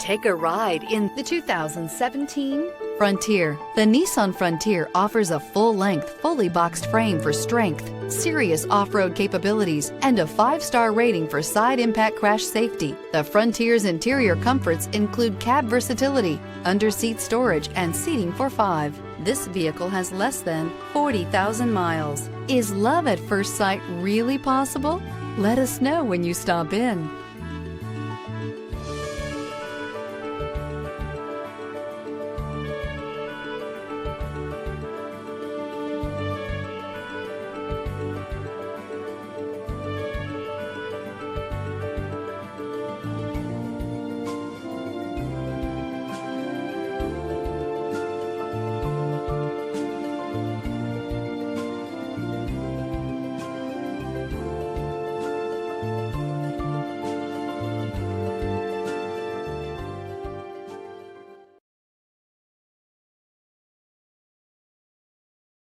Take a ride in the 2017 Frontier. The Nissan Frontier offers a full-length, fully boxed frame for strength, serious off-road capabilities, and a 5-star rating for side impact crash safety. The Frontier's interior comforts include cab versatility, under-seat storage, and seating for 5. This vehicle has less than 40,000 miles. Is love at first sight really possible? Let us know when you stop in.